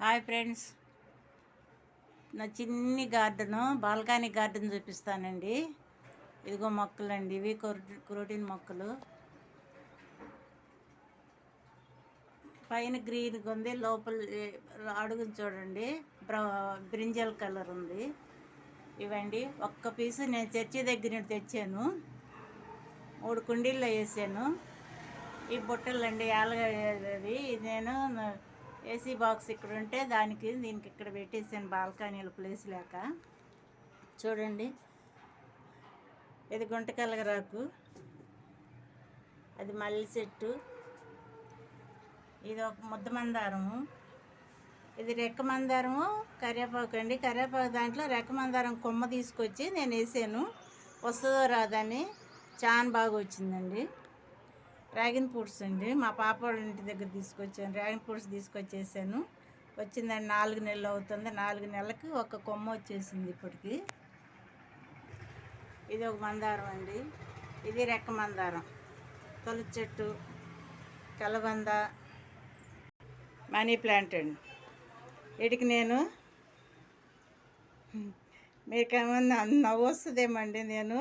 Hi friends, నా చిన్ని garden balcony garden చూపిస్తానండి. ఇదిగో మొక్కలండి, ఇవి క్రోటిన్ మొక్కలు. పైన గ్రీన్గా ఉంది, లోపల అడుగుని చూడండి బ్రింజల్ కలర్ ఉంది. ఇవండి ఒక్క పీసు నేను చర్చి దగ్గర నుండి తెచ్చాను. 3 కుండీల్లో వేసాను. ఈ బుట్టలండి యాలగది నేను ఏసీ బాక్స్ ఇక్కడ ఉంటే దీనికి ఇక్కడ పెట్టేసాను, బాల్కనీలో ప్లేస్ లేక. చూడండి, ఇది గుంట కలగరాకు, అది మల్లె చెట్టు, ఇది ఒక ముద్ద మందారము, ఇది రెక్క మందారము, కరివేపాకు అండి. కరివేపాకు దాంట్లో రెక్క మందారం కొమ్మ తీసుకొచ్చి నేను వేసాను. వస్తుందో రాదని చాలా బాగా వచ్చిందండి. డ్రాగన్ ఫ్రూట్స్ అండి, మా పాప వాళ్ళ ఇంటి దగ్గర తీసుకొచ్చాను. డ్రాగన్ ఫ్రూట్స్ తీసుకొచ్చేసాను. వచ్చిందండి, 4 నెలలు అవుతుంది. 4 నెలలకి ఒక కొమ్మ వచ్చేసింది ఇప్పటికి. ఇది ఒక మందారం అండి, ఇది రెక్క మందారం, తొలచి చెట్టు, కలబంద, మనీ ప్లాంట్ అండి. వీటికి నేను మీకేమన్నా నవ్వు వస్తుందేమండి. నేను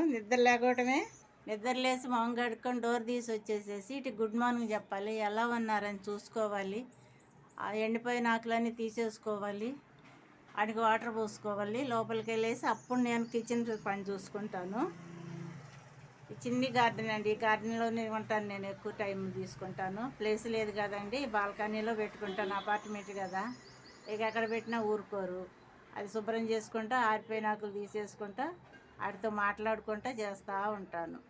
నిద్ర లేసి మొహం కడుక్కొని డోర్ తీసి వచ్చేసేసి ఇటు గుడ్ మార్నింగ్ చెప్పాలి, ఎలా ఉన్నారని చూసుకోవాలి, ఆ ఎండిపోయిన ఆకులన్నీ తీసేసుకోవాలి, వాటికి వాటర్ పోసుకోవాలి, లోపలికి వెళ్ళేసి అప్పుడు నేను కిచెన్ పని చూసుకుంటాను. ఈ చిన్ని గార్డెన్ అండి, ఈ గార్డెన్లోనే ఉంటాను నేను, ఎక్కువ టైం తీసుకుంటాను. ప్లేస్ లేదు కదండి, బాల్కనీలో పెట్టుకుంటాను. అపార్ట్మెంట్ కదా, ఇక ఎక్కడ పెట్టినా ఊరుకోరు. అది శుభ్రం చేసుకుంటా, ఆరిపోయిన ఆకులు తీసేసుకుంటా, వాటితో మాట్లాడుకుంటా చేస్తూ ఉంటాను.